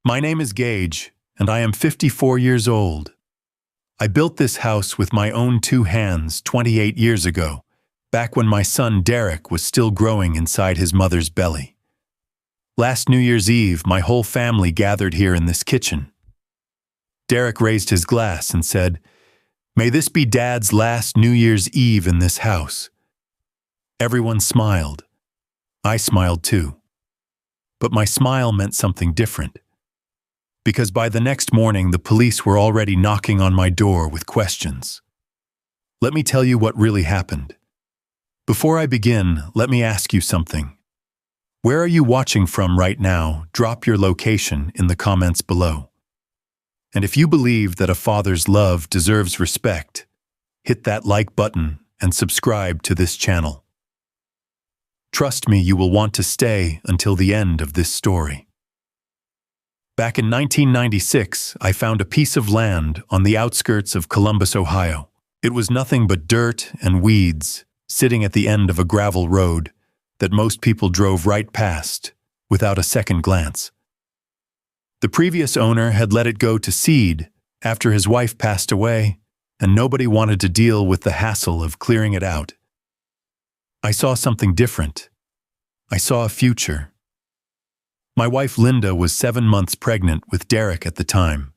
My name is Gage, and I am 54 years old. I built this house with my own two hands 28 years ago, back when my son Derek was still growing inside his mother's belly. Last New Year's Eve, my whole family gathered here in this kitchen. Derek raised his glass and said, "May this be Dad's last New Year's Eve in this house." Everyone smiled. I smiled too. But my smile meant something different. Because by the next morning, the police were already knocking on my door with questions. Let me tell you what really happened. Before I begin, let me ask you something. Where are you watching from right now? Drop your location in the comments below. And if you believe that a father's love deserves respect, hit that like button and subscribe to this channel. Trust me, you will want to stay until the end of this story. Back in 1996, I found a piece of land on the outskirts of Columbus, Ohio. It was nothing but dirt and weeds, sitting at the end of a gravel road that most people drove right past without a second glance. The previous owner had let it go to seed after his wife passed away, and nobody wanted to deal with the hassle of clearing it out. I saw something different. I saw a future. My wife Linda was 7 months pregnant with Derek at the time.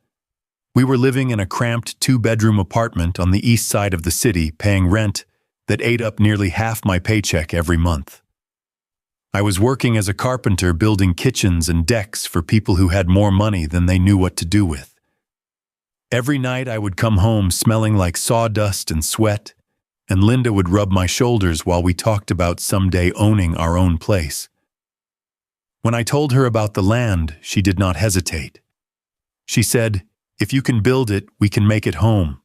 We were living in a cramped 2-bedroom apartment on the east side of the city, paying rent that ate up nearly half my paycheck every month. I was working as a carpenter, building kitchens and decks for people who had more money than they knew what to do with. Every night I would come home smelling like sawdust and sweat, and Linda would rub my shoulders while we talked about someday owning our own place. When I told her about the land, she did not hesitate. She said, "If you can build it, we can make it home."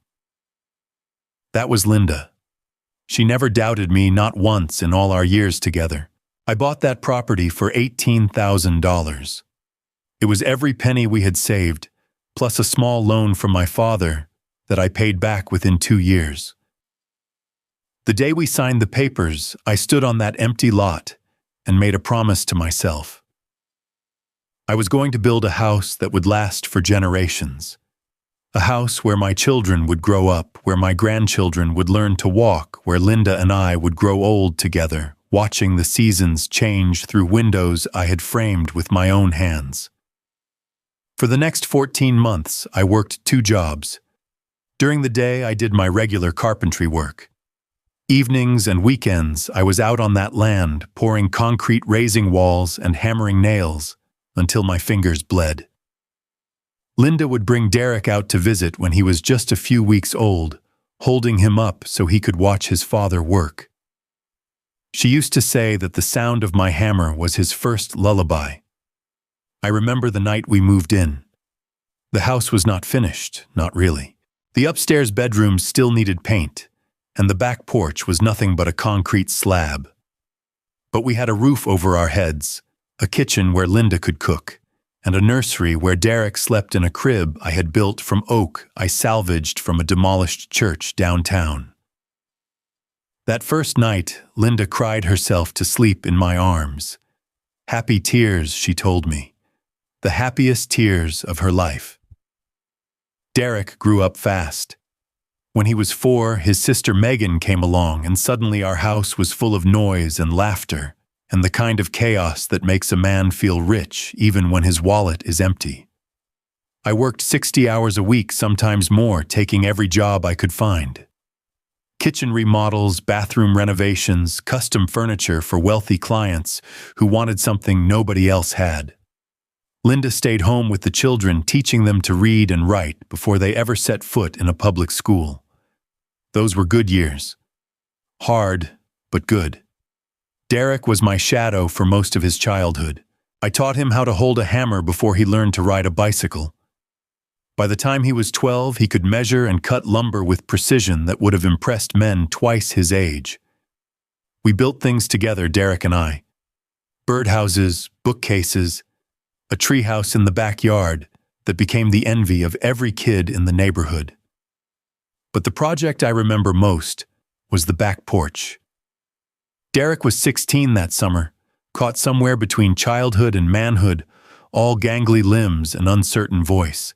That was Linda. She never doubted me, not once in all our years together. I bought that property for $18,000. It was every penny we had saved, plus a small loan from my father that I paid back within 2 years. The day we signed the papers, I stood on that empty lot and made a promise to myself. I was going to build a house that would last for generations. A house where my children would grow up, where my grandchildren would learn to walk, where Linda and I would grow old together, watching the seasons change through windows I had framed with my own hands. For the next 14 months, I worked 2 jobs. During the day, I did my regular carpentry work. Evenings and weekends, I was out on that land, pouring concrete, raising walls, and hammering nails until my fingers bled. Linda would bring Derek out to visit when he was just a few weeks old, holding him up so he could watch his father work. She used to say that the sound of my hammer was his first lullaby. I remember the night we moved in. The house was not finished, not really. The upstairs bedrooms still needed paint, and the back porch was nothing but a concrete slab. But we had a roof over our heads, a kitchen where Linda could cook, and a nursery where Derek slept in a crib I had built from oak I salvaged from a demolished church downtown. That first night, Linda cried herself to sleep in my arms. Happy tears, she told me. The happiest tears of her life. Derek grew up fast. When he was 4, his sister Megan came along, and suddenly our house was full of noise and laughter, and the kind of chaos that makes a man feel rich even when his wallet is empty. I worked 60 hours a week, sometimes more, taking every job I could find. Kitchen remodels, bathroom renovations, custom furniture for wealthy clients who wanted something nobody else had. Linda stayed home with the children, teaching them to read and write before they ever set foot in a public school. Those were good years. Hard, but good. Derek was my shadow for most of his childhood. I taught him how to hold a hammer before he learned to ride a bicycle. By the time he was 12, he could measure and cut lumber with precision that would have impressed men twice his age. We built things together, Derek and I. Birdhouses, bookcases, a treehouse in the backyard that became the envy of every kid in the neighborhood. But the project I remember most was the back porch. Derek was 16 that summer, caught somewhere between childhood and manhood, all gangly limbs and uncertain voice.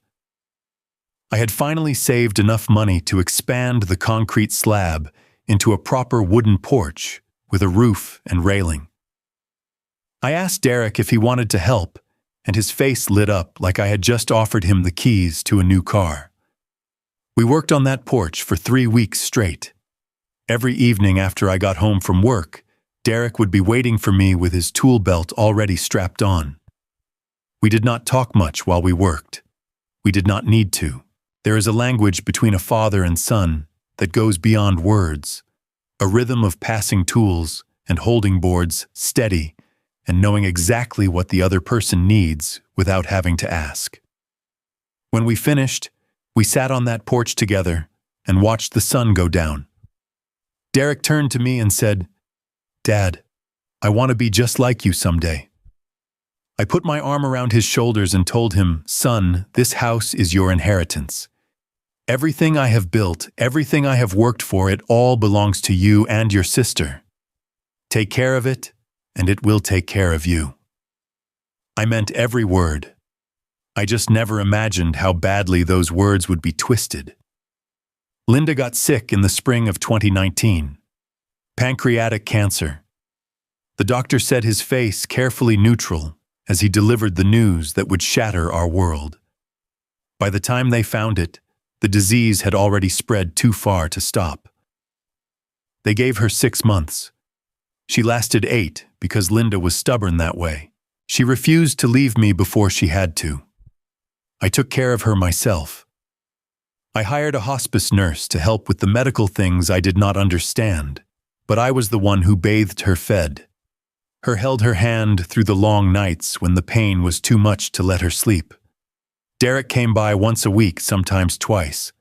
I had finally saved enough money to expand the concrete slab into a proper wooden porch with a roof and railing. I asked Derek if he wanted to help, and his face lit up like I had just offered him the keys to a new car. We worked on that porch for 3 weeks straight. Every evening after I got home from work, Derek would be waiting for me with his tool belt already strapped on. We did not talk much while we worked. We did not need to. There is a language between a father and son that goes beyond words, a rhythm of passing tools and holding boards steady and knowing exactly what the other person needs without having to ask. When we finished, we sat on that porch together and watched the sun go down. Derek turned to me and said, "Dad, I want to be just like you someday." I put my arm around his shoulders and told him, "Son, this house is your inheritance. Everything I have built, everything I have worked for, it all belongs to you and your sister. Take care of it, and it will take care of you." I meant every word. I just never imagined how badly those words would be twisted. Linda got sick in the spring of 2019. Pancreatic cancer. The doctor said his face carefully neutral as he delivered the news that would shatter our world. By the time they found it, the disease had already spread too far to stop. They gave her 6 months. She lasted 8 because Linda was stubborn that way. She refused to leave me before she had to. I took care of her myself. I hired a hospice nurse to help with the medical things I did not understand, but I was the one who bathed her, fed her, held her hand through the long nights when the pain was too much to let her sleep. Derek came by once a week, sometimes twice.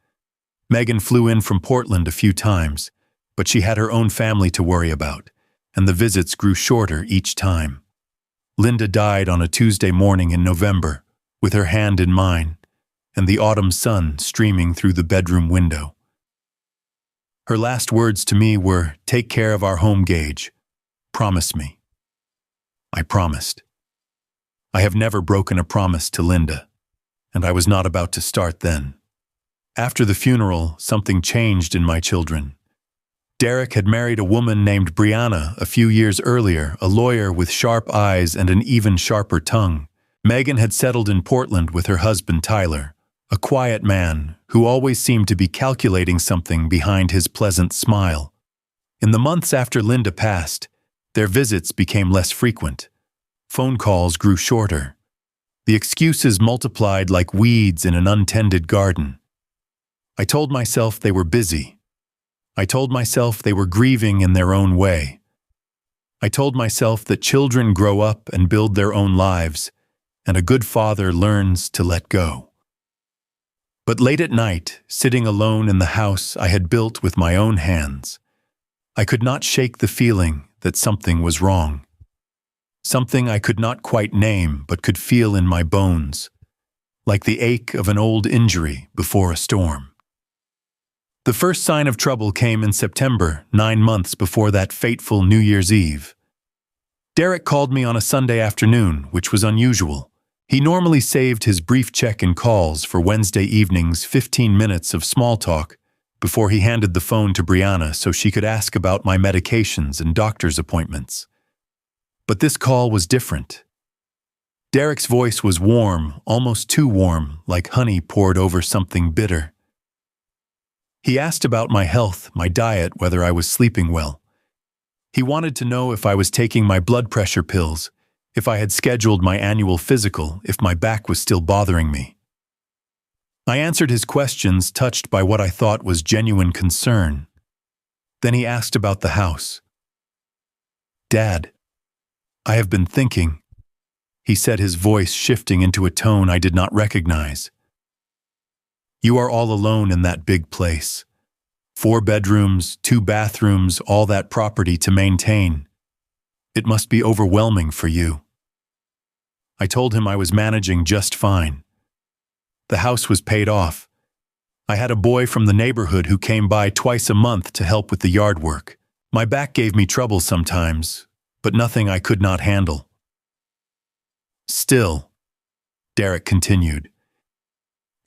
Megan flew in from Portland a few times, but she had her own family to worry about, and the visits grew shorter each time. Linda died on a Tuesday morning in November, with her hand in mine, and the autumn sun streaming through the bedroom window. Her last words to me were, "Take care of our home, Gage. Promise me." I promised. I have never broken a promise to Linda, and I was not about to start then. After the funeral, something changed in my children. Derek had married a woman named Brianna a few years earlier, a lawyer with sharp eyes and an even sharper tongue. Megan had settled in Portland with her husband Tyler, a quiet man who always seemed to be calculating something behind his pleasant smile. In the months after Linda passed, their visits became less frequent. Phone calls grew shorter. The excuses multiplied like weeds in an untended garden. I told myself they were busy. I told myself they were grieving in their own way. I told myself that children grow up and build their own lives, and a good father learns to let go. But late at night, sitting alone in the house I had built with my own hands, I could not shake the feeling that something was wrong. Something I could not quite name but could feel in my bones, like the ache of an old injury before a storm. The first sign of trouble came in September, 9 months before that fateful New Year's Eve. Derek called me on a Sunday afternoon, which was unusual. He normally saved his brief check-in calls for Wednesday evening's 15 minutes of small talk before he handed the phone to Brianna so she could ask about my medications and doctor's appointments. But this call was different. Derek's voice was warm, almost too warm, like honey poured over something bitter. He asked about my health, my diet, whether I was sleeping well. He wanted to know if I was taking my blood pressure pills, if I had scheduled my annual physical, if my back was still bothering me. I answered his questions, touched by what I thought was genuine concern. Then he asked about the house. "Dad, I have been thinking," he said, his voice shifting into a tone I did not recognize. "You are all alone in that big place. 4 bedrooms, 2 bathrooms, all that property to maintain. It must be overwhelming for you." I told him I was managing just fine. The house was paid off. I had a boy from the neighborhood who came by twice a month to help with the yard work. My back gave me trouble sometimes, but nothing I could not handle. Still, Derek continued.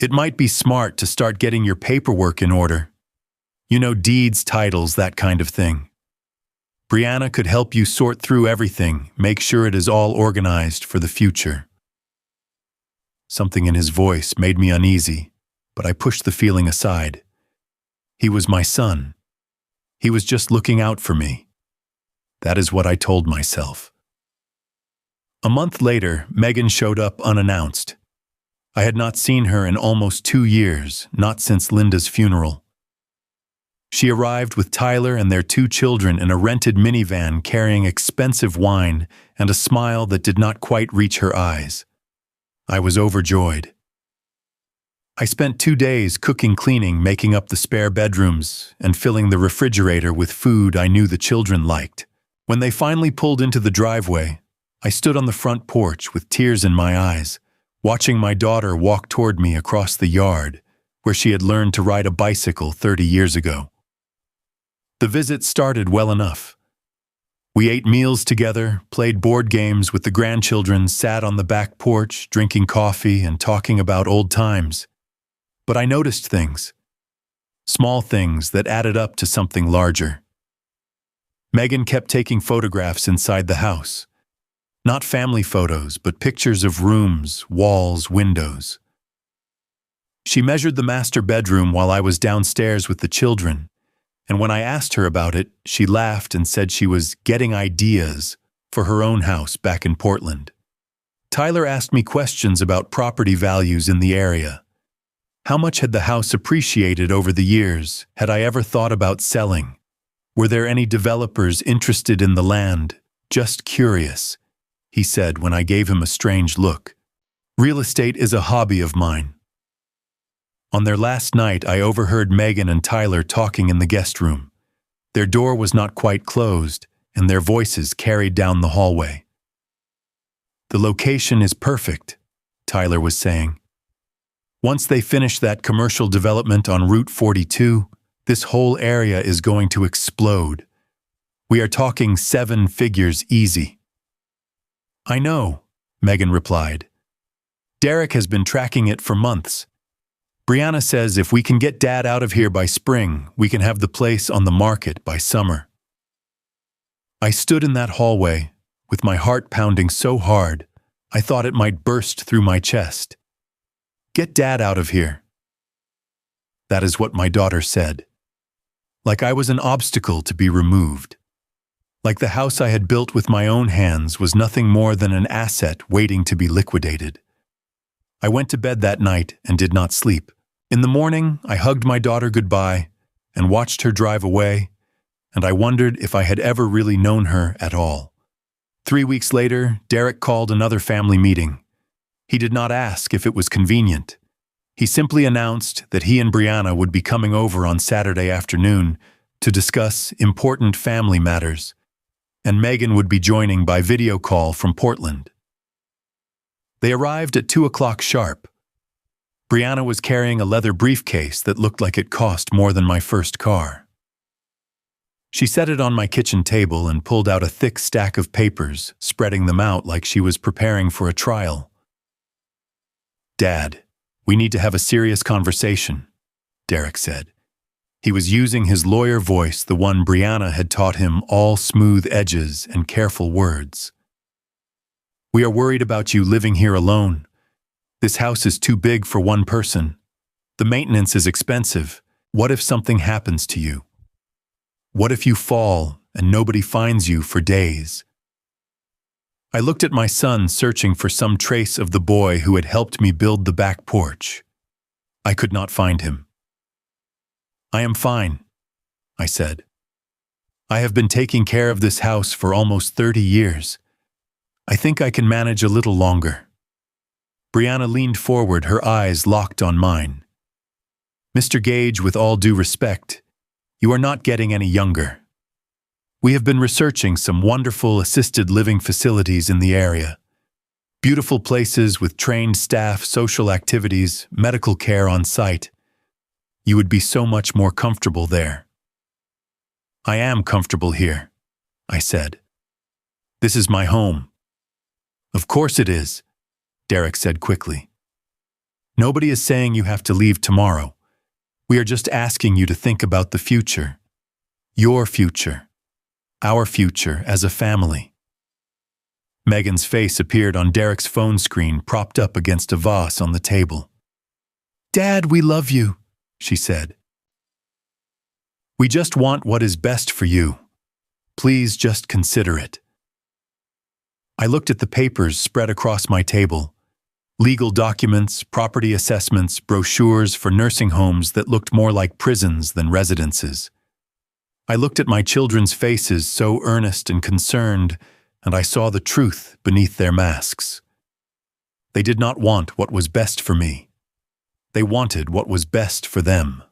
It might be smart to start getting your paperwork in order. You know, deeds, titles, that kind of thing. Brianna could help you sort through everything, make sure it is all organized for the future. Something in his voice made me uneasy, but I pushed the feeling aside. He was my son. He was just looking out for me. That is what I told myself. A month later, Megan showed up unannounced. I had not seen her in almost 2 years, not since Linda's funeral. She arrived with Tyler and their 2 children in a rented minivan carrying expensive wine and a smile that did not quite reach her eyes. I was overjoyed. I spent 2 days cooking, cleaning, making up the spare bedrooms, and filling the refrigerator with food I knew the children liked. When they finally pulled into the driveway, I stood on the front porch with tears in my eyes, watching my daughter walk toward me across the yard, where she had learned to ride a bicycle 30 years ago. The visit started well enough. We ate meals together, played board games with the grandchildren, sat on the back porch, drinking coffee and talking about old times. But I noticed things. Small things that added up to something larger. Megan kept taking photographs inside the house. Not family photos, but pictures of rooms, walls, windows. She measured the master bedroom while I was downstairs with the children, and when I asked her about it, she laughed and said she was getting ideas for her own house back in Portland. Tyler asked me questions about property values in the area. How much had the house appreciated over the years? Had I ever thought about selling? Were there any developers interested in the land? Just curious, he said when I gave him a strange look. Real estate is a hobby of mine. On their last night, I overheard Megan and Tyler talking in the guest room. Their door was not quite closed, and their voices carried down the hallway. The location is perfect, Tyler was saying. Once they finish that commercial development on Route 42, this whole area is going to explode. We are talking 7 figures easy. I know, Megan replied. Derek has been tracking it for months. Brianna says if we can get Dad out of here by spring, we can have the place on the market by summer. I stood in that hallway, with my heart pounding so hard, I thought it might burst through my chest. Get Dad out of here. That is what my daughter said. Like I was an obstacle to be removed. Like the house I had built with my own hands was nothing more than an asset waiting to be liquidated. I went to bed that night and did not sleep. In the morning, I hugged my daughter goodbye and watched her drive away, and I wondered if I had ever really known her at all. 3 weeks later, Derek called another family meeting. He did not ask if it was convenient. He simply announced that he and Brianna would be coming over on Saturday afternoon to discuss important family matters, and Megan would be joining by video call from Portland. They arrived at 2 o'clock sharp. Brianna was carrying a leather briefcase that looked like it cost more than my first car. She set it on my kitchen table and pulled out a thick stack of papers, spreading them out like she was preparing for a trial. Dad, we need to have a serious conversation, Derek said. He was using his lawyer voice, the one Brianna had taught him, all smooth edges and careful words. We are worried about you living here alone. This house is too big for one person. The maintenance is expensive. What if something happens to you? What if you fall and nobody finds you for days? I looked at my son, searching for some trace of the boy who had helped me build the back porch. I could not find him. I am fine, I said. I have been taking care of this house for almost 30 years. I think I can manage a little longer. Brianna leaned forward, her eyes locked on mine. Mr. Gage, with all due respect, you are not getting any younger. We have been researching some wonderful assisted living facilities in the area. Beautiful places with trained staff, social activities, medical care on site. You would be so much more comfortable there. I am comfortable here, I said. This is my home. Of course it is, Derek said quickly. Nobody is saying you have to leave tomorrow. We are just asking you to think about the future. Your future. Our future as a family. Megan's face appeared on Derek's phone screen, propped up against a vase on the table. Dad, we love you, she said. We just want what is best for you. Please just consider it. I looked at the papers spread across my table. Legal documents, property assessments, brochures for nursing homes that looked more like prisons than residences. I looked at my children's faces, so earnest and concerned, and I saw the truth beneath their masks. They did not want what was best for me. They wanted what was best for them.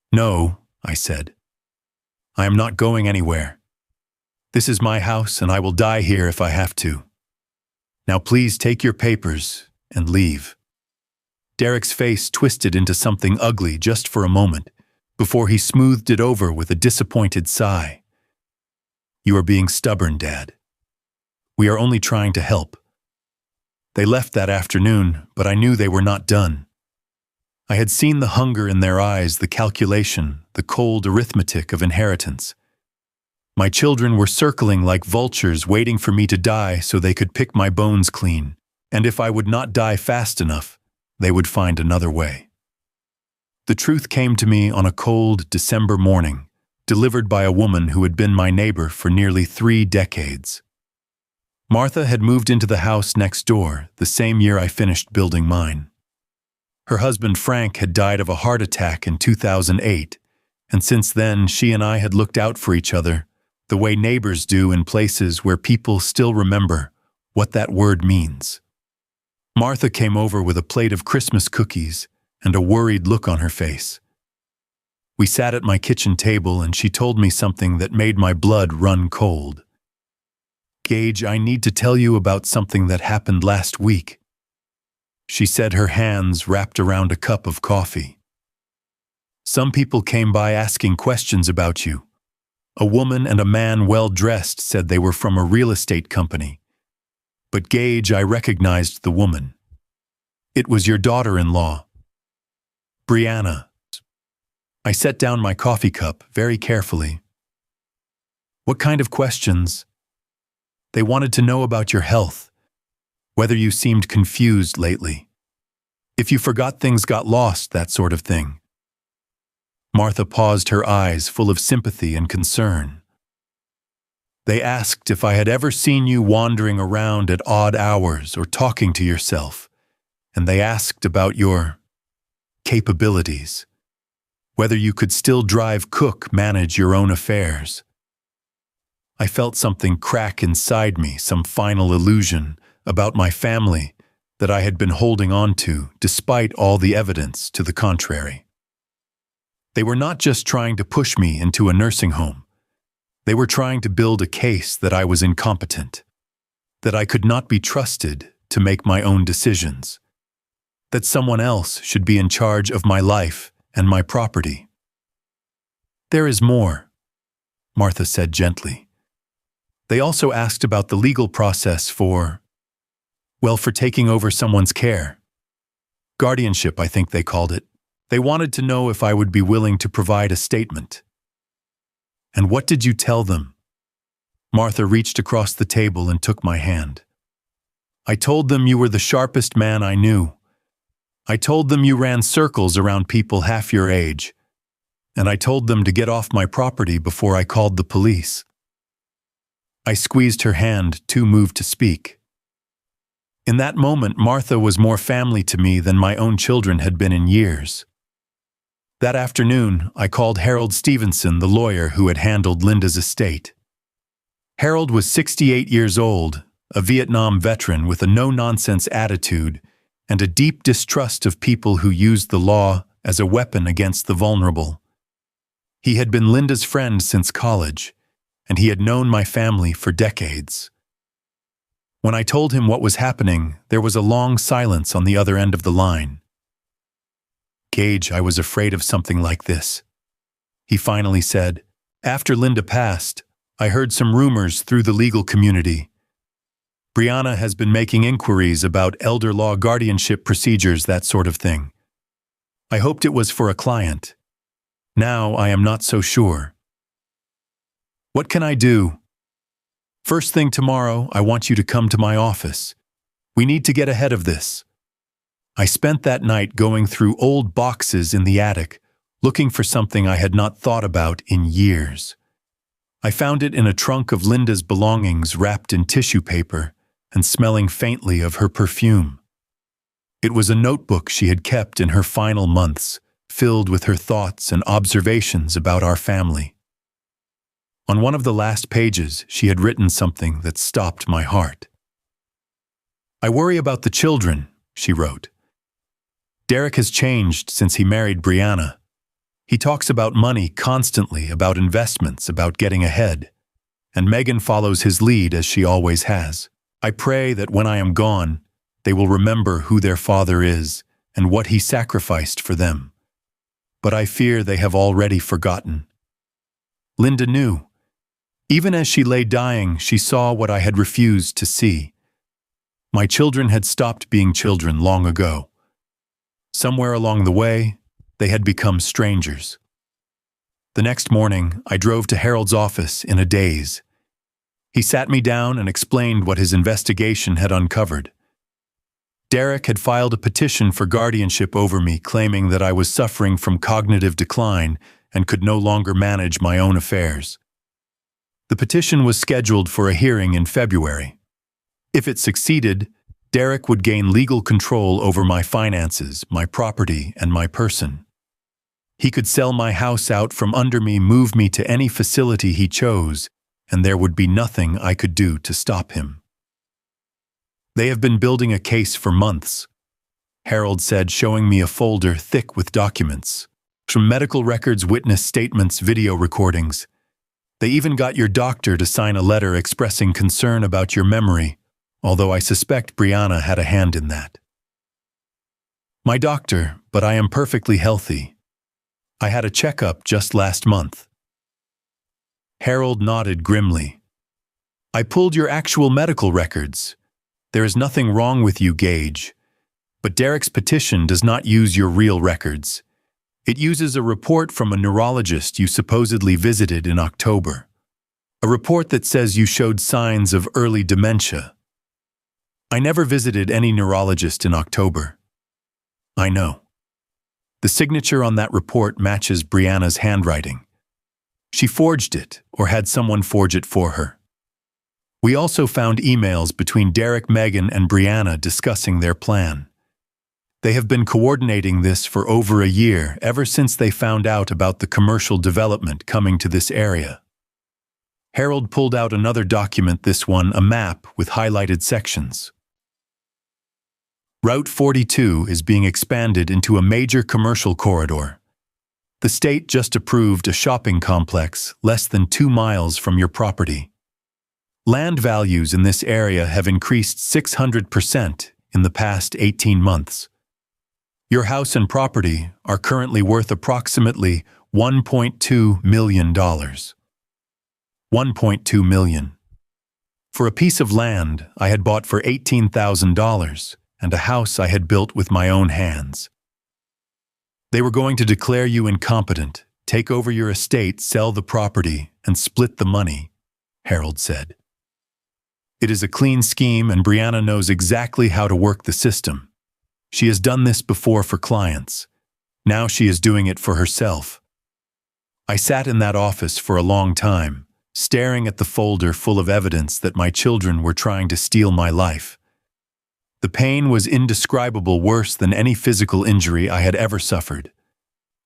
No, I said. I am not going anywhere. This is my house, and I will die here if I have to. Now please take your papers and leave. Derek's face twisted into something ugly just for a moment, before he smoothed it over with a disappointed sigh. You are being stubborn, Dad. We are only trying to help. They left that afternoon, but I knew they were not done. I had seen the hunger in their eyes, the calculation, the cold arithmetic of inheritance. My children were circling like vultures, waiting for me to die so they could pick my bones clean, and if I would not die fast enough, they would find another way. The truth came to me on a cold December morning, delivered by a woman who had been my neighbor for nearly 3 decades. Martha had moved into the house next door the same year I finished building mine. Her husband Frank had died of a heart attack in 2008, and since then she and I had looked out for each other, the way neighbors do in places where people still remember what that word means. Martha came over with a plate of Christmas cookies and a worried look on her face. We sat at my kitchen table and she told me something that made my blood run cold. Gage, I need to tell you about something that happened last week. She said, her hands wrapped around a cup of coffee. Some people came by asking questions about you. A woman and a man well-dressed said they were from a real estate company. But Gage, I recognized the woman. It was your daughter-in-law, Brianna. I set down my coffee cup very carefully. What kind of questions? They wanted to know about your health, whether you seemed confused lately, if you forgot things got lost, that sort of thing. Martha paused, her eyes full of sympathy and concern. They asked if I had ever seen you wandering around at odd hours or talking to yourself, and they asked about your capabilities, whether you could still drive, cook, manage your own affairs. I felt something crack inside me, some final illusion about my family that I had been holding on to despite all the evidence to the contrary. They were not just trying to push me into a nursing home. They were trying to build a case that I was incompetent, that I could not be trusted to make my own decisions, that someone else should be in charge of my life and my property. There is more, Martha said gently. They also asked about the legal process for taking over someone's care. Guardianship, I think they called it. They wanted to know if I would be willing to provide a statement. And what did you tell them? Martha reached across the table and took my hand. I told them you were the sharpest man I knew. I told them you ran circles around people half your age. And I told them to get off my property before I called the police. I squeezed her hand, too moved to speak. In that moment, Martha was more family to me than my own children had been in years. That afternoon, I called Harold Stevenson, the lawyer who had handled Linda's estate. Harold was 68 years old, a Vietnam veteran with a no-nonsense attitude and a deep distrust of people who used the law as a weapon against the vulnerable. He had been Linda's friend since college, and he had known my family for decades. When I told him what was happening, there was a long silence on the other end of the line. Gage, I was afraid of something like this. He finally said, after Linda passed, I heard some rumors through the legal community. Brianna has been making inquiries about elder law guardianship procedures, that sort of thing. I hoped it was for a client. Now I am not so sure. What can I do? First thing tomorrow, I want you to come to my office. We need to get ahead of this. I spent that night going through old boxes in the attic, looking for something I had not thought about in years. I found it in a trunk of Linda's belongings wrapped in tissue paper and smelling faintly of her perfume. It was a notebook she had kept in her final months, filled with her thoughts and observations about our family. On one of the last pages, she had written something that stopped my heart. I worry about the children, she wrote. Derek has changed since he married Brianna. He talks about money constantly, about investments, about getting ahead. And Megan follows his lead as she always has. I pray that when I am gone, they will remember who their father is and what he sacrificed for them. But I fear they have already forgotten. Linda knew. Even as she lay dying, she saw what I had refused to see. My children had stopped being children long ago. Somewhere along the way, they had become strangers. The next morning, I drove to Harold's office in a daze. He sat me down and explained what his investigation had uncovered. Derek had filed a petition for guardianship over me, claiming that I was suffering from cognitive decline and could no longer manage my own affairs. The petition was scheduled for a hearing in February. If it succeeded, Derek would gain legal control over my finances, my property, and my person. He could sell my house out from under me, move me to any facility he chose, and there would be nothing I could do to stop him. They have been building a case for months, Harold said, showing me a folder thick with documents. From medical records, witness statements, video recordings. They even got your doctor to sign a letter expressing concern about your memory, although I suspect Brianna had a hand in that. My doctor, but I am perfectly healthy. I had a checkup just last month. Harold nodded grimly. I pulled your actual medical records. There is nothing wrong with you, Gage. But Derek's petition does not use your real records. It uses a report from a neurologist you supposedly visited in October. A report that says you showed signs of early dementia. I never visited any neurologist in October. I know. The signature on that report matches Brianna's handwriting. She forged it, or had someone forge it for her. We also found emails between Derek, Megan, and Brianna discussing their plan. They have been coordinating this for over a year, ever since they found out about the commercial development coming to this area. Harold pulled out another document, this one a map with highlighted sections. Route 42 is being expanded into a major commercial corridor. The state just approved a shopping complex less than 2 miles from your property. Land values in this area have increased 600% in the past 18 months. Your house and property are currently worth approximately $1.2 million. $1.2 million. For a piece of land I had bought for $18,000 and a house I had built with my own hands. They were going to declare you incompetent, take over your estate, sell the property, and split the money, Harold said. It is a clean scheme, and Brianna knows exactly how to work the system. She has done this before for clients. Now she is doing it for herself. I sat in that office for a long time, staring at the folder full of evidence that my children were trying to steal my life. The pain was indescribable, worse than any physical injury I had ever suffered.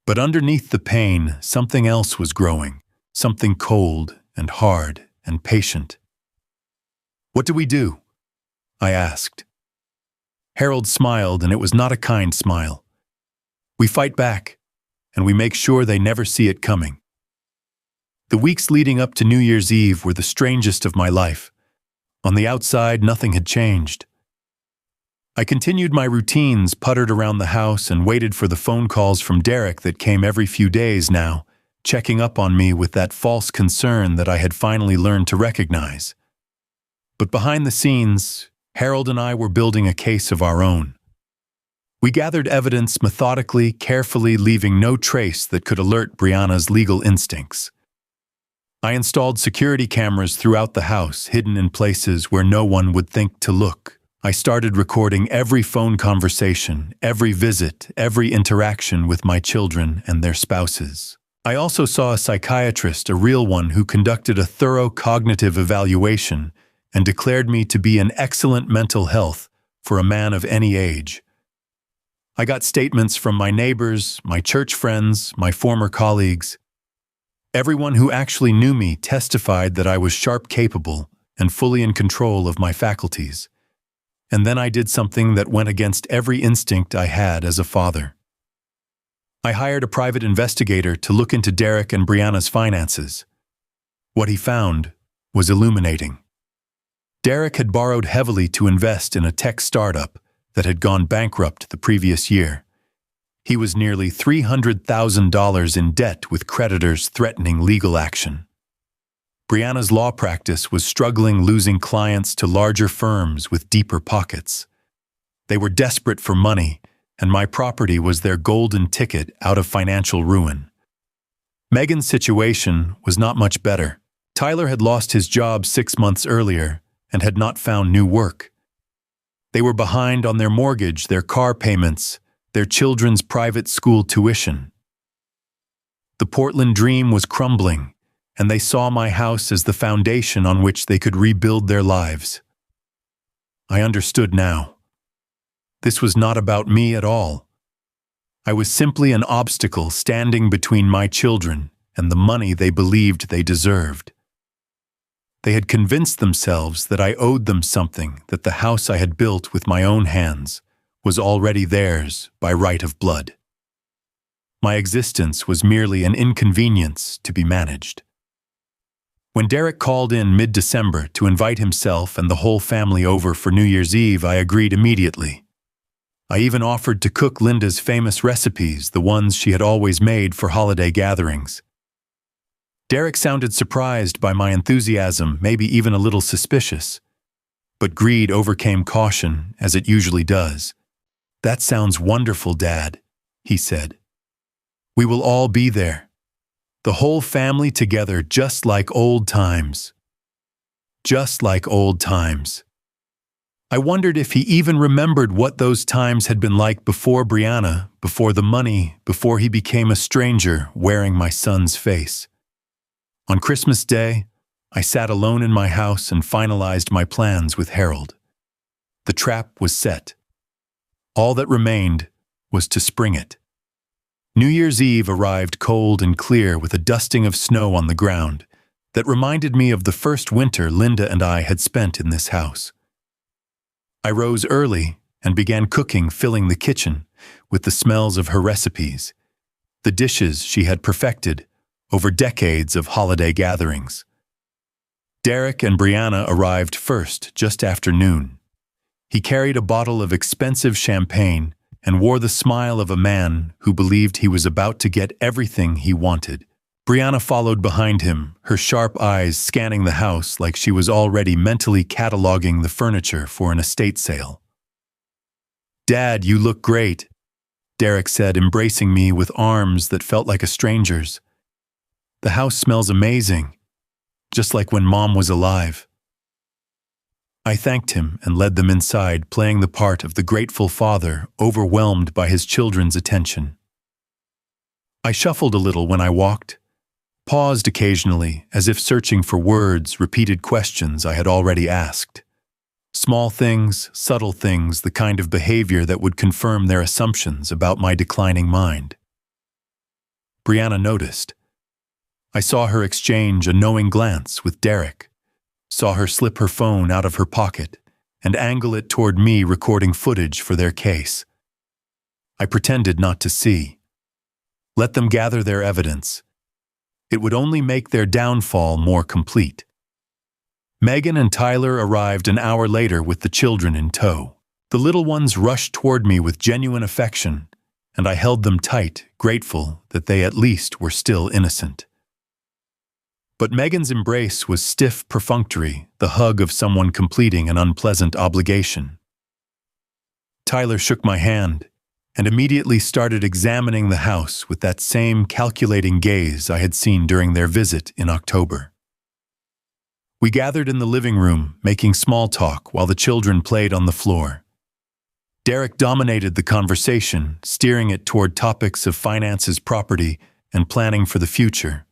But underneath the pain, something else was growing, something cold and hard and patient. What do we do? I asked. Harold smiled, and it was not a kind smile. We fight back, and we make sure they never see it coming. The weeks leading up to New Year's Eve were the strangest of my life. On the outside, nothing had changed. I continued my routines, puttered around the house, and waited for the phone calls from Derek that came every few days now, checking up on me with that false concern that I had finally learned to recognize. But behind the scenes, Harold and I were building a case of our own. We gathered evidence methodically, carefully, leaving no trace that could alert Brianna's legal instincts. I installed security cameras throughout the house, hidden in places where no one would think to look. I started recording every phone conversation, every visit, every interaction with my children and their spouses. I also saw a psychiatrist, a real one, who conducted a thorough cognitive evaluation and declared me to be in excellent mental health for a man of any age. I got statements from my neighbors, my church friends, my former colleagues. Everyone who actually knew me testified that I was sharp, capable, and fully in control of my faculties. And then I did something that went against every instinct I had as a father. I hired a private investigator to look into Derek and Brianna's finances. What he found was illuminating. Derek had borrowed heavily to invest in a tech startup that had gone bankrupt the previous year. He was nearly $300,000 in debt, with creditors threatening legal action. Brianna's law practice was struggling, losing clients to larger firms with deeper pockets. They were desperate for money, and my property was their golden ticket out of financial ruin. Megan's situation was not much better. Tyler had lost his job 6 months earlier and had not found new work. They were behind on their mortgage, their car payments, their children's private school tuition. The Portland dream was crumbling, and they saw my house as the foundation on which they could rebuild their lives. I understood now. This was not about me at all. I was simply an obstacle standing between my children and the money they believed they deserved. They had convinced themselves that I owed them something, that the house I had built with my own hands was already theirs by right of blood. My existence was merely an inconvenience to be managed. When Derek called in mid-December to invite himself and the whole family over for New Year's Eve, I agreed immediately. I even offered to cook Linda's famous recipes, the ones she had always made for holiday gatherings. Derek sounded surprised by my enthusiasm, maybe even a little suspicious. But greed overcame caution, as it usually does. "That sounds wonderful, Dad," he said. "We will all be there. The whole family together, just like old times." Just like old times. I wondered if he even remembered what those times had been like before Brianna, before the money, before he became a stranger wearing my son's face. On Christmas Day, I sat alone in my house and finalized my plans with Harold. The trap was set. All that remained was to spring it. New Year's Eve arrived cold and clear, with a dusting of snow on the ground that reminded me of the first winter Linda and I had spent in this house. I rose early and began cooking, filling the kitchen with the smells of her recipes, the dishes she had perfected over decades of holiday gatherings. Derek and Brianna arrived first, just after noon. He carried a bottle of expensive champagne and wore the smile of a man who believed he was about to get everything he wanted. Brianna followed behind him, her sharp eyes scanning the house like she was already mentally cataloging the furniture for an estate sale. "Dad, you look great," Derek said, embracing me with arms that felt like a stranger's. "The house smells amazing, just like when Mom was alive." I thanked him and led them inside, playing the part of the grateful father overwhelmed by his children's attention. I shuffled a little when I walked, paused occasionally as if searching for words, repeated questions I had already asked. Small things, subtle things, the kind of behavior that would confirm their assumptions about my declining mind. Brianna noticed. I saw her exchange a knowing glance with Derek, saw her slip her phone out of her pocket and angle it toward me, recording footage for their case. I pretended not to see. Let them gather their evidence. It would only make their downfall more complete. Megan and Tyler arrived an hour later with the children in tow. The little ones rushed toward me with genuine affection, and I held them tight, grateful that they at least were still innocent. But Megan's embrace was stiff, perfunctory, the hug of someone completing an unpleasant obligation. Tyler shook my hand and immediately started examining the house with that same calculating gaze I had seen during their visit in October. We gathered in the living room, making small talk while the children played on the floor. Derek dominated the conversation, steering it toward topics of finances, property, and planning for the future.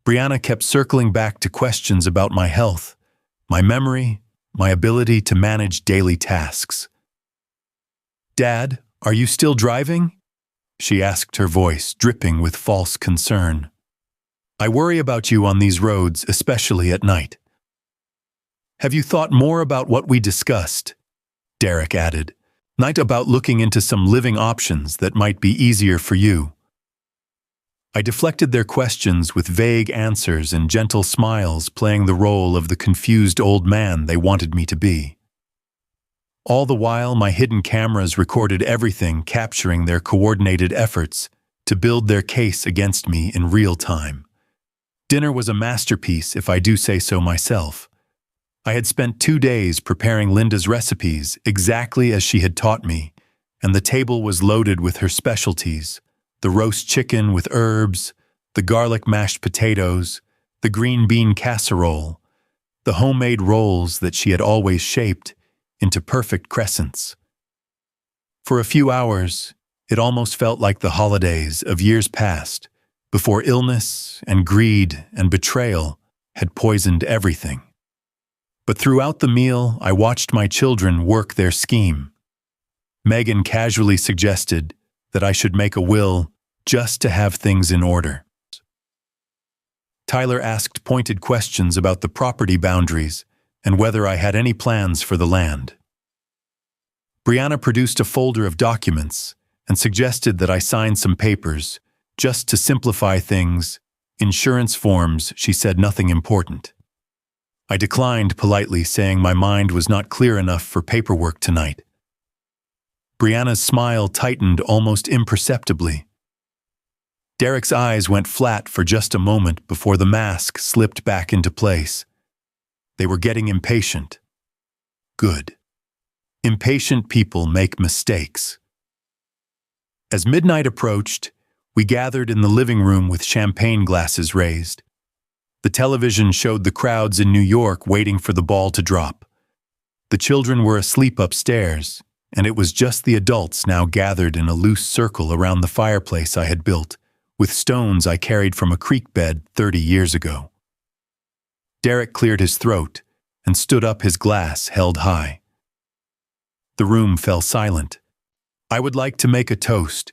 Brianna kept circling back to questions about my health, my memory, my ability to manage daily tasks. "Dad, are you still driving?" she asked, her voice dripping with false concern. "I worry about you on these roads, especially at night." "Have you thought more about what we discussed?" Derek added. "Night about looking into some living options that might be easier for you." I deflected their questions with vague answers and gentle smiles, playing the role of the confused old man they wanted me to be. All the while, my hidden cameras recorded everything, capturing their coordinated efforts to build their case against me in real time. Dinner was a masterpiece, if I do say so myself. I had spent 2 days preparing Linda's recipes exactly as she had taught me, and the table was loaded with her specialties: the roast chicken with herbs, the garlic mashed potatoes, the green bean casserole, the homemade rolls that she had always shaped into perfect crescents. For a few hours, it almost felt like the holidays of years past, before illness and greed and betrayal had poisoned everything. But throughout the meal, I watched my children work their scheme. Megan casually suggested that I should make a will just to have things in order. Tyler asked pointed questions about the property boundaries and whether I had any plans for the land. Brianna produced a folder of documents and suggested that I sign some papers, just to simplify things. Insurance forms, she said, nothing important. I declined politely, saying my mind was not clear enough for paperwork tonight. Brianna's smile tightened almost imperceptibly. Derek's eyes went flat for just a moment before the mask slipped back into place. They were getting impatient. Good. Impatient people make mistakes. As midnight approached, we gathered in the living room with champagne glasses raised. The television showed the crowds in New York waiting for the ball to drop. The children were asleep upstairs, and it was just the adults now gathered in a loose circle around the fireplace I had built, with stones I carried from a creek bed 30 years ago. Derek cleared his throat and stood up, his glass held high. The room fell silent. "I would like to make a toast,"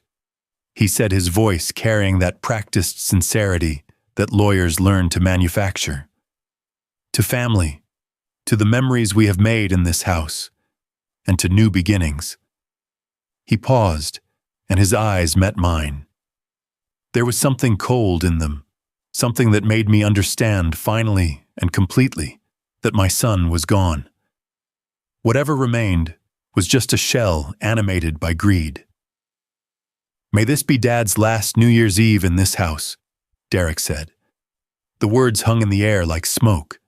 he said, his voice carrying that practiced sincerity that lawyers learn to manufacture. "To family, to the memories we have made in this house, and to new beginnings." He paused, and his eyes met mine. There was something cold in them, something that made me understand finally and completely that my son was gone. Whatever remained was just a shell animated by greed. "May this be Dad's last New Year's Eve in this house," Derek said. The words hung in the air like smoke.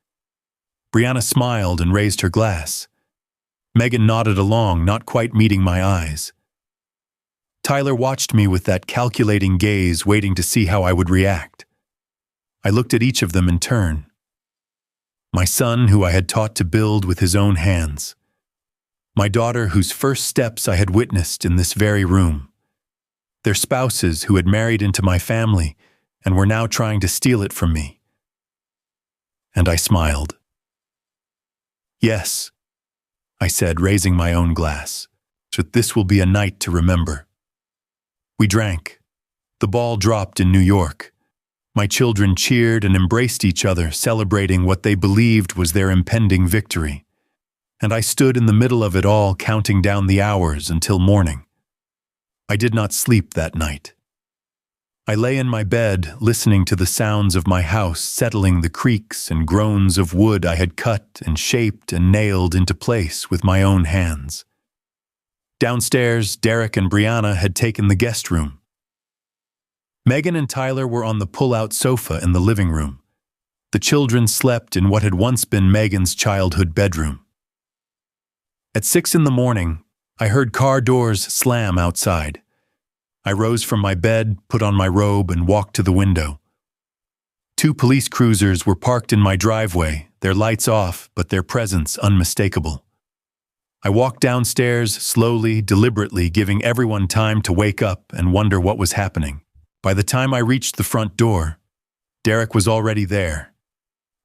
Brianna smiled and raised her glass. Megan nodded along, not quite meeting my eyes. Tyler watched me with that calculating gaze, waiting to see how I would react. I looked at each of them in turn. My son, who I had taught to build with his own hands. My daughter, whose first steps I had witnessed in this very room. Their spouses, who had married into my family and were now trying to steal it from me. And I smiled. "Yes," I said, raising my own glass, "so this will be a night to remember." We drank. The ball dropped in New York. My children cheered and embraced each other, celebrating what they believed was their impending victory. And I stood in the middle of it all, counting down the hours until morning. I did not sleep that night. I lay in my bed, listening to the sounds of my house settling, the creaks and groans of wood I had cut and shaped and nailed into place with my own hands. Downstairs, Derek and Brianna had taken the guest room. Megan and Tyler were on the pull-out sofa in the living room, The children slept in what had once been Megan's childhood bedroom. At 6 in the morning, I heard car doors slam outside. I rose from my bed, put on my robe, and walked to the window. 2 police cruisers were parked in my driveway, their lights off, but their presence unmistakable. I walked downstairs slowly, deliberately, giving everyone time to wake up and wonder what was happening. By the time I reached the front door, Derek was already there,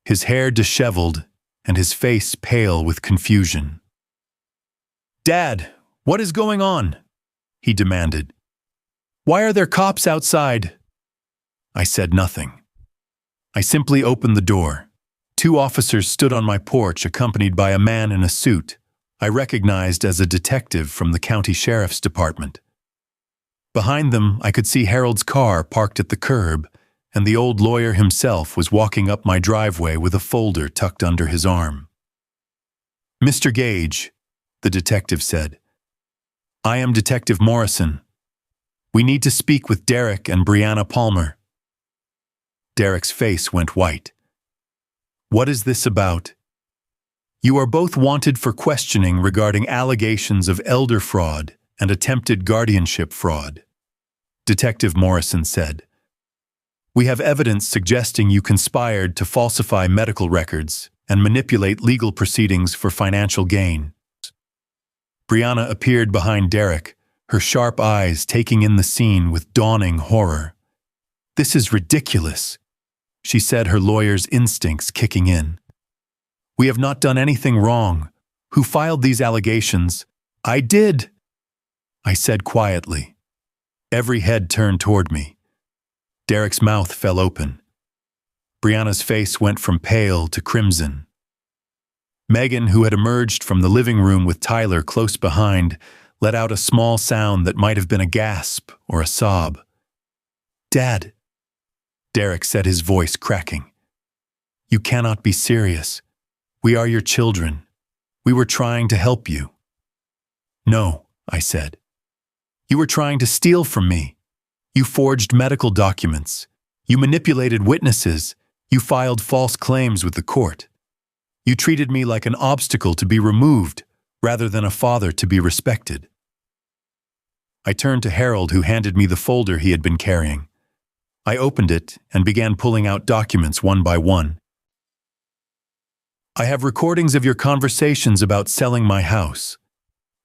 his hair disheveled and his face pale with confusion. "Dad, what is going on?" he demanded. "Why are there cops outside?" I said nothing. I simply opened the door. 2 officers stood on my porch, accompanied by a man in a suit I recognized as a detective from the county sheriff's department. Behind them, I could see Harold's car parked at the curb, and the old lawyer himself was walking up my driveway with a folder tucked under his arm. "Mr. Gage," the detective said, "I am Detective Morrison. We need to speak with Derek and Brianna Palmer." Derek's face went white. "What is this about?" "You are both wanted for questioning regarding allegations of elder fraud and attempted guardianship fraud," Detective Morrison said. "We have evidence suggesting you conspired to falsify medical records and manipulate legal proceedings for financial gain." Brianna appeared behind Derek, her sharp eyes taking in the scene with dawning horror. "This is ridiculous," she said, her lawyer's instincts kicking in. "We have not done anything wrong. Who filed these allegations?" "I did," I said quietly. Every head turned toward me. Derek's mouth fell open. Brianna's face went from pale to crimson. Megan, who had emerged from the living room with Tyler close behind, let out a small sound that might have been a gasp or a sob. "Dad," Derek said, his voice cracking. "You cannot be serious. We are your children. We were trying to help you." "No," I said. "You were trying to steal from me. You forged medical documents. You manipulated witnesses. You filed false claims with the court. You treated me like an obstacle to be removed rather than a father to be respected." I turned to Harold, who handed me the folder he had been carrying. I opened it and began pulling out documents one by one. "I have recordings of your conversations about selling my house.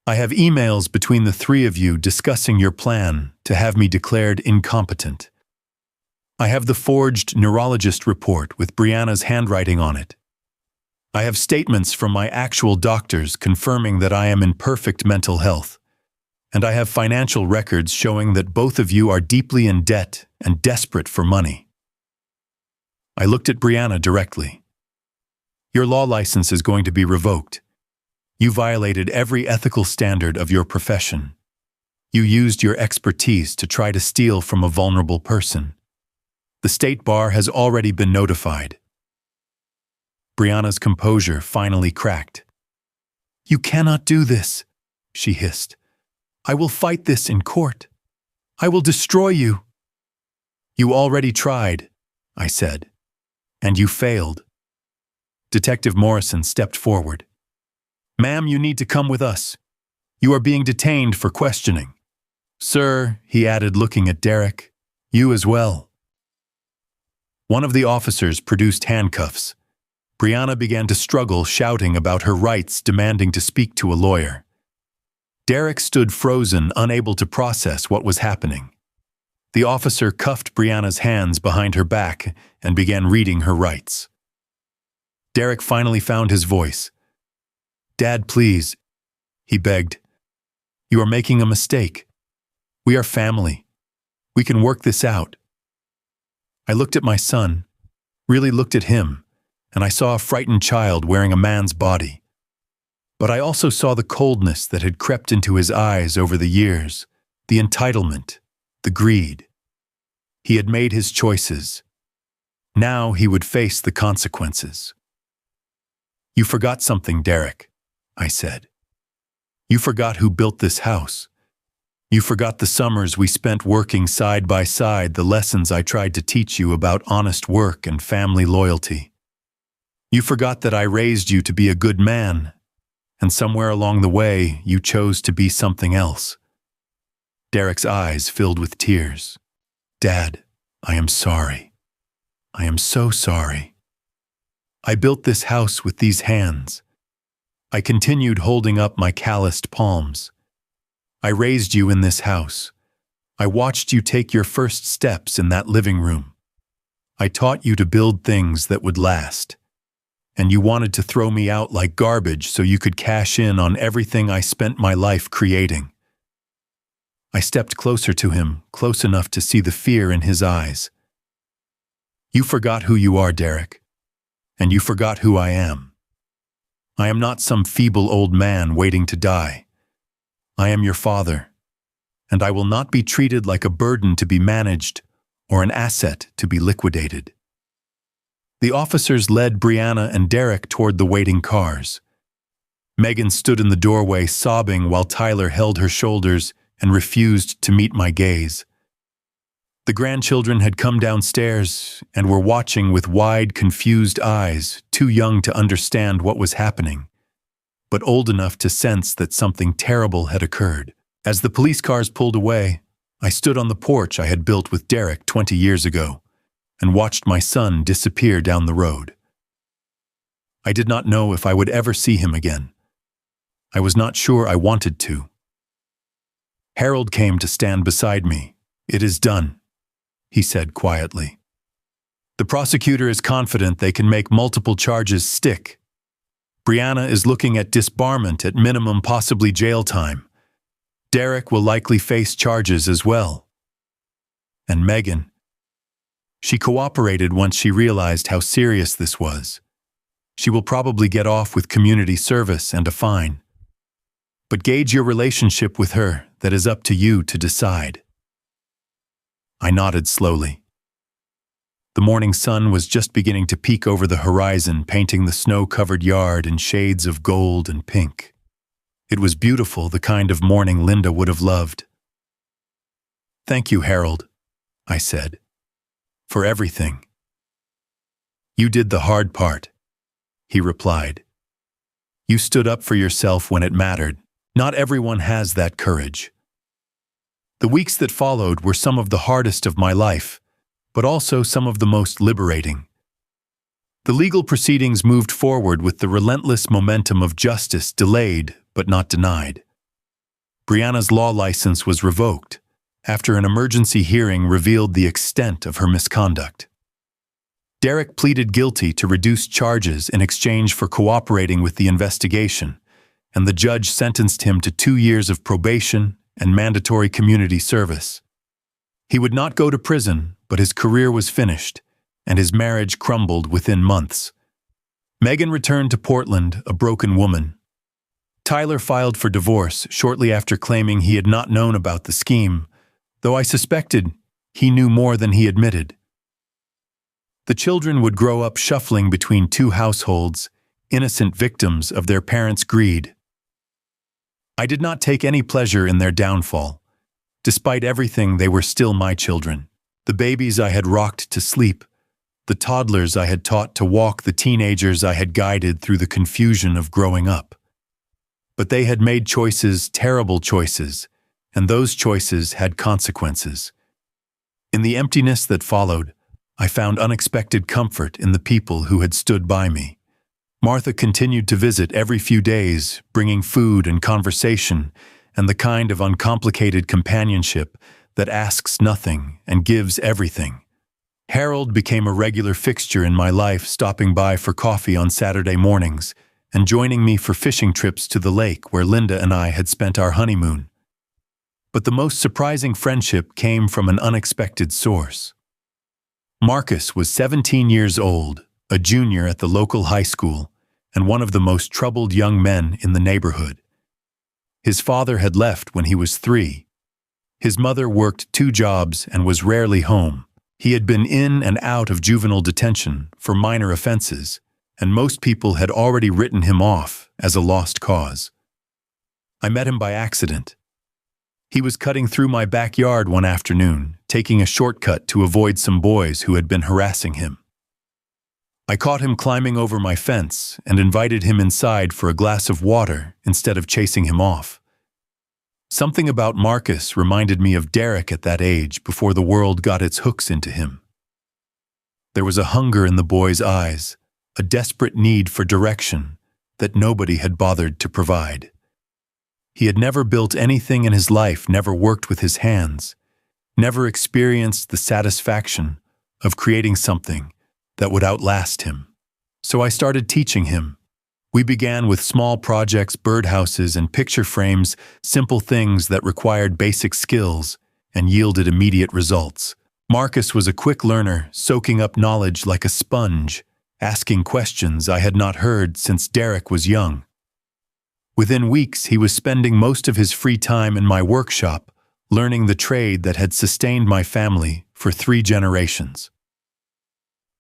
I have emails between the 3 of you discussing your plan to have me declared incompetent. I have the forged neurologist report with Brianna's handwriting on it. I have statements from my actual doctors confirming that I am in perfect mental health. And I have financial records showing that both of you are deeply in debt and desperate for money." I looked at Brianna directly. "Your law license is going to be revoked. You violated every ethical standard of your profession. You used your expertise to try to steal from a vulnerable person. The state bar has already been notified." Brianna's composure finally cracked. "You cannot do this," she hissed. "I will fight this in court. I will destroy you." "You already tried," I said, "and you failed." Detective Morrison stepped forward. "Ma'am, you need to come with us. You are being detained for questioning." "Sir," he added, looking at Derek, "you as well." One of the officers produced handcuffs. Brianna began to struggle, shouting about her rights, demanding to speak to a lawyer. Derek stood frozen, unable to process what was happening. The officer cuffed Brianna's hands behind her back and began reading her rights. Derek finally found his voice. "Dad, please," he begged. "You are making a mistake. We are family. We can work this out." I looked at my son, really looked at him, and I saw a frightened child wearing a man's body. But I also saw the coldness that had crept into his eyes over the years, the entitlement, the greed. He had made his choices. Now he would face the consequences. "You forgot something, Derek," I said. "You forgot who built this house. You forgot the summers we spent working side by side, the lessons I tried to teach you about honest work and family loyalty. You forgot that I raised you to be a good man, and somewhere along the way, you chose to be something else. Derek's eyes filled with tears. Dad, I am sorry. I am so sorry. I built this house with these hands. I continued holding up my calloused palms. I raised you in this house. I watched you take your first steps in that living room. I taught you to build things that would last. And you wanted to throw me out like garbage so you could cash in on everything I spent my life creating. I stepped closer to him, close enough to see the fear in his eyes. You forgot who you are, Derek. And you forgot who I am. I am not some feeble old man waiting to die. I am your father. And I will not be treated like a burden to be managed or an asset to be liquidated. The officers led Brianna and Derek toward the waiting cars. Megan stood in the doorway sobbing while Tyler held her shoulders and refused to meet my gaze. The grandchildren had come downstairs and were watching with wide, confused eyes, too young to understand what was happening, but old enough to sense that something terrible had occurred. As the police cars pulled away, I stood on the porch I had built with Derek 20 years ago and watched my son disappear down the road. I did not know if I would ever see him again. I was not sure I wanted to. Harold came to stand beside me. It is done, he said quietly. The prosecutor is confident they can make multiple charges stick. Brianna is looking at disbarment at minimum, possibly jail time. Derek will likely face charges as well. And Megan, she cooperated once she realized how serious this was. She will probably get off with community service and a fine. But gauge your relationship with her, that is up to you to decide. I nodded slowly. The morning sun was just beginning to peek over the horizon, painting the snow-covered yard in shades of gold and pink. It was beautiful, the kind of morning Linda would have loved. Thank you, Harold, I said, for everything. You did the hard part, he replied. You stood up for yourself when it mattered. Not everyone has that courage. The weeks that followed were some of the hardest of my life, but also some of the most liberating. The legal proceedings moved forward with the relentless momentum of justice, delayed but not denied. Brianna's law license was revoked after an emergency hearing revealed the extent of her misconduct. Derek pleaded guilty to reduced charges in exchange for cooperating with the investigation, and the judge sentenced him to 2 years of probation and mandatory community service. He would not go to prison, but his career was finished, and his marriage crumbled within months. Megan returned to Portland, a broken woman. Tyler filed for divorce shortly after claiming he had not known about the scheme, though I suspected he knew more than he admitted. The children would grow up shuffling between two households, innocent victims of their parents' greed. I did not take any pleasure in their downfall. Despite everything, they were still my children. The babies I had rocked to sleep, the toddlers I had taught to walk, the teenagers I had guided through the confusion of growing up. But they had made choices, terrible choices, and those choices had consequences. In the emptiness that followed, I found unexpected comfort in the people who had stood by me. Martha continued to visit every few days, bringing food and conversation, and the kind of uncomplicated companionship that asks nothing and gives everything. Harold became a regular fixture in my life, stopping by for coffee on Saturday mornings and joining me for fishing trips to the lake where Linda and I had spent our honeymoon. But the most surprising friendship came from an unexpected source. Marcus was 17 years old, a junior at the local high school, and one of the most troubled young men in the neighborhood. His father had left when he was 3. His mother worked 2 jobs and was rarely home. He had been in and out of juvenile detention for minor offenses, and most people had already written him off as a lost cause. I met him by accident. He was cutting through my backyard one afternoon, taking a shortcut to avoid some boys who had been harassing him. I caught him climbing over my fence and invited him inside for a glass of water instead of chasing him off. Something about Marcus reminded me of Derek at that age before the world got its hooks into him. There was a hunger in the boy's eyes, a desperate need for direction that nobody had bothered to provide. He had never built anything in his life, never worked with his hands, never experienced the satisfaction of creating something that would outlast him. So I started teaching him. We began with small projects, birdhouses, and picture frames, simple things that required basic skills and yielded immediate results. Marcus was a quick learner, soaking up knowledge like a sponge, asking questions I had not heard since Derek was young. Within weeks, he was spending most of his free time in my workshop, learning the trade that had sustained my family for 3 generations.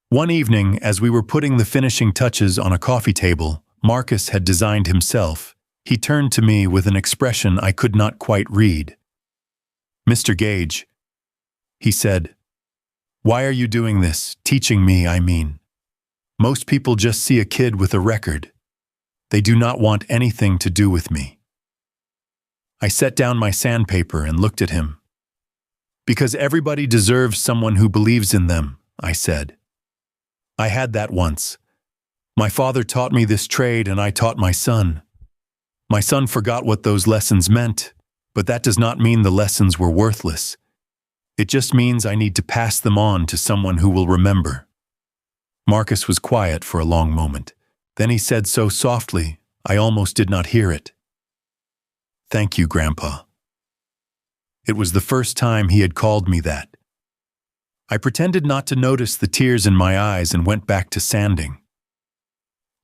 One evening, as we were putting the finishing touches on a coffee table Marcus had designed himself, he turned to me with an expression I could not quite read. "Mr. Gage," he said, "why are you doing this? Teaching me, I mean. Most people just see a kid with a record. They do not want anything to do with me." I set down my sandpaper and looked at him. "Because everybody deserves someone who believes in them," I said. "I had that once. My father taught me this trade and I taught my son. My son forgot what those lessons meant, but that does not mean the lessons were worthless. It just means I need to pass them on to someone who will remember." Marcus was quiet for a long moment. Then he said so softly, I almost did not hear it, "Thank you, Grandpa." It was the first time he had called me that. I pretended not to notice the tears in my eyes and went back to sanding.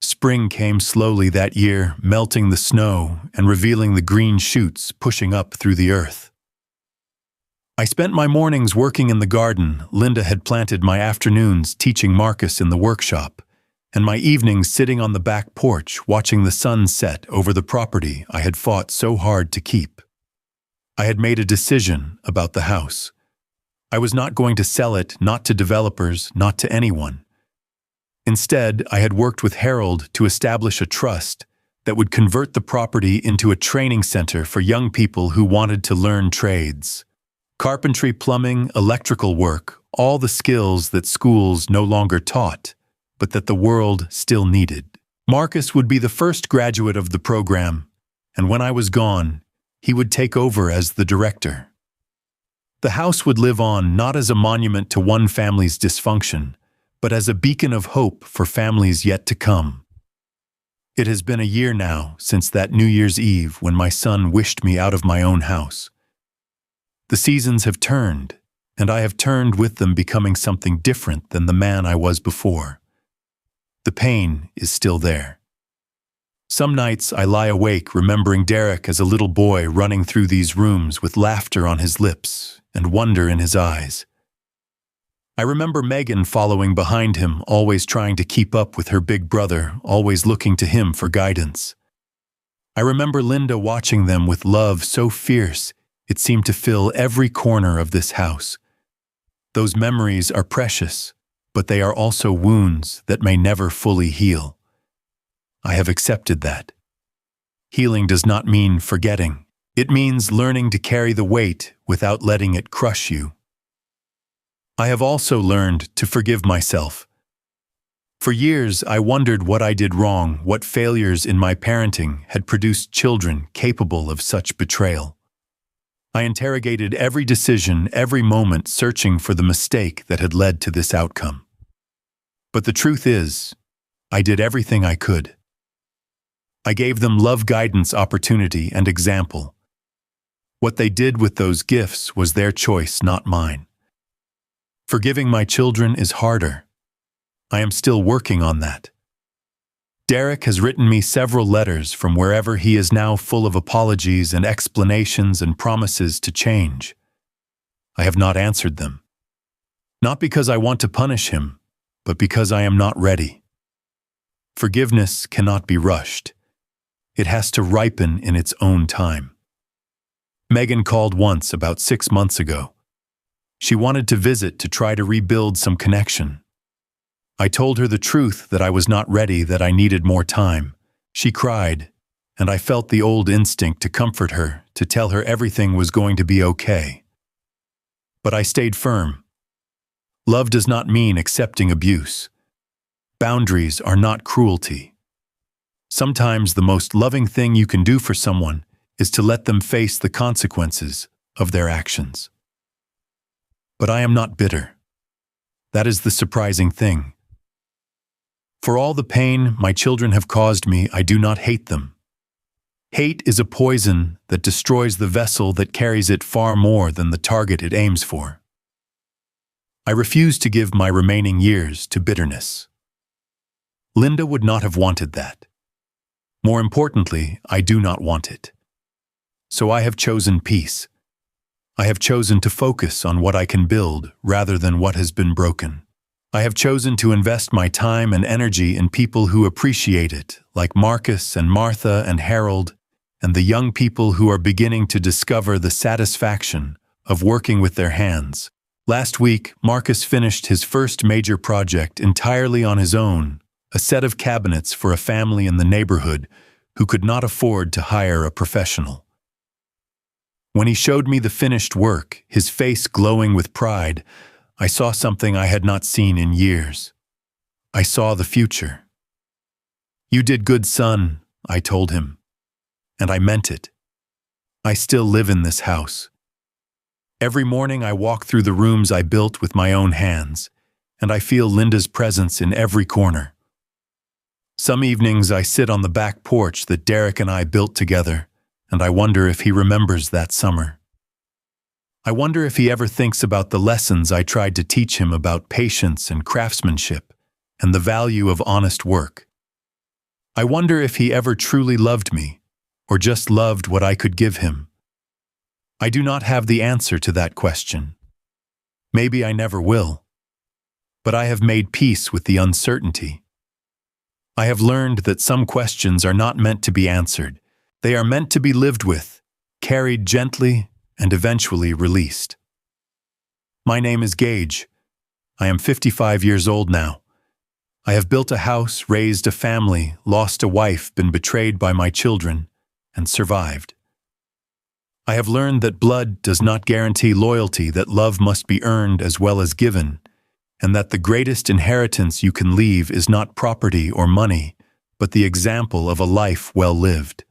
Spring came slowly that year, melting the snow and revealing the green shoots pushing up through the earth. I spent my mornings working in the garden Linda had planted, my afternoons teaching Marcus in the workshop, and my evenings sitting on the back porch watching the sun set over the property I had fought so hard to keep. I had made a decision about the house. I was not going to sell it, not to developers, not to anyone. Instead, I had worked with Harold to establish a trust that would convert the property into a training center for young people who wanted to learn trades. Carpentry, plumbing, electrical work, all the skills that schools no longer taught, but that the world still needed. Marcus would be the first graduate of the program, and when I was gone, he would take over as the director. The house would live on not as a monument to one family's dysfunction, but as a beacon of hope for families yet to come. It has been a year now since that New Year's Eve when my son wished me out of my own house. The seasons have turned, and I have turned with them, becoming something different than the man I was before. The pain is still there. Some nights I lie awake remembering Derek as a little boy running through these rooms with laughter on his lips and wonder in his eyes. I remember Megan following behind him, always trying to keep up with her big brother, always looking to him for guidance. I remember Linda watching them with love so fierce it seemed to fill every corner of this house. Those memories are precious, but they are also wounds that may never fully heal. I have accepted that. Healing does not mean forgetting. It means learning to carry the weight without letting it crush you. I have also learned to forgive myself. For years, I wondered what I did wrong, what failures in my parenting had produced children capable of such betrayal. I interrogated every decision, every moment, searching for the mistake that had led to this outcome. But the truth is, I did everything I could. I gave them love, guidance, opportunity, and example. What they did with those gifts was their choice, not mine. Forgiving my children is harder. I am still working on that. Derek has written me several letters from wherever he is now, full of apologies and explanations and promises to change. I have not answered them. Not because I want to punish him, but because I am not ready. Forgiveness cannot be rushed. It has to ripen in its own time. Megan called once about 6 months ago. She wanted to visit to try to rebuild some connection. I told her the truth that I was not ready, that I needed more time. She cried, and I felt the old instinct to comfort her, to tell her everything was going to be okay. But I stayed firm. Love does not mean accepting abuse. Boundaries are not cruelty. Sometimes the most loving thing you can do for someone is to let them face the consequences of their actions. But I am not bitter. That is the surprising thing. For all the pain my children have caused me, I do not hate them. Hate is a poison that destroys the vessel that carries it far more than the target it aims for. I refuse to give my remaining years to bitterness. Linda would not have wanted that. More importantly, I do not want it. So I have chosen peace. I have chosen to focus on what I can build rather than what has been broken. I have chosen to invest my time and energy in people who appreciate it, like Marcus and Martha and Harold, and the young people who are beginning to discover the satisfaction of working with their hands. Last week, Marcus finished his first major project entirely on his own, a set of cabinets for a family in the neighborhood who could not afford to hire a professional. When he showed me the finished work, his face glowing with pride, I saw something I had not seen in years. I saw the future. "You did good, son," I told him. And I meant it. I still live in this house. Every morning I walk through the rooms I built with my own hands, and I feel Linda's presence in every corner. Some evenings I sit on the back porch that Derek and I built together, and I wonder if he remembers that summer. I wonder if he ever thinks about the lessons I tried to teach him about patience and craftsmanship, and the value of honest work. I wonder if he ever truly loved me, or just loved what I could give him. I do not have the answer to that question. Maybe I never will. But I have made peace with the uncertainty. I have learned that some questions are not meant to be answered. They are meant to be lived with, carried gently, and eventually released. My name is Gage. I am 55 years old now. I have built a house, raised a family, lost a wife, been betrayed by my children, and survived. I have learned that blood does not guarantee loyalty, that love must be earned as well as given, and that the greatest inheritance you can leave is not property or money, but the example of a life well lived.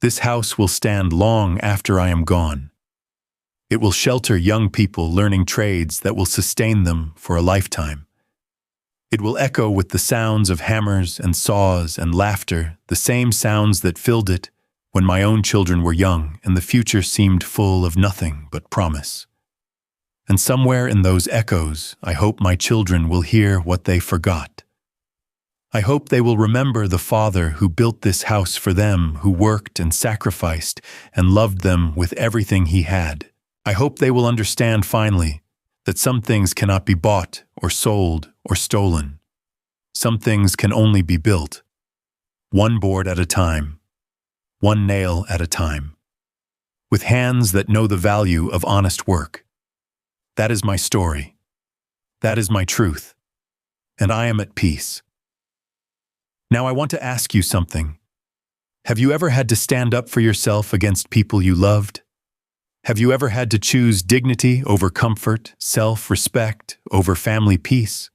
This house will stand long after I am gone. It will shelter young people learning trades that will sustain them for a lifetime. It will echo with the sounds of hammers and saws and laughter, the same sounds that filled it when my own children were young and the future seemed full of nothing but promise. And somewhere in those echoes, I hope my children will hear what they forgot. I hope they will remember the father who built this house for them, who worked and sacrificed and loved them with everything he had. I hope they will understand finally that some things cannot be bought or sold or stolen. Some things can only be built, one board at a time, one nail at a time, with hands that know the value of honest work. That is my story. That is my truth. And I am at peace. Now I want to ask you something. Have you ever had to stand up for yourself against people you loved? Have you ever had to choose dignity over comfort, self-respect over family peace?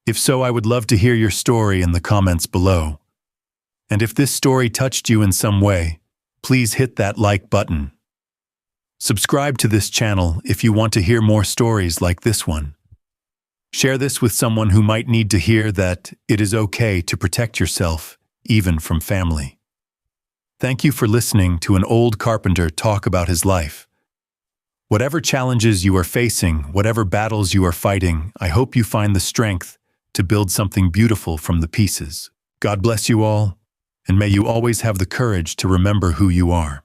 If so, I would love to hear your story in the comments below. And if this story touched you in some way, please hit that like button. Subscribe to this channel if you want to hear more stories like this one. Share this with someone who might need to hear that it is okay to protect yourself, even from family. Thank you for listening to an old carpenter talk about his life. Whatever challenges you are facing, whatever battles you are fighting, I hope you find the strength to build something beautiful from the pieces. God bless you all, and may you always have the courage to remember who you are.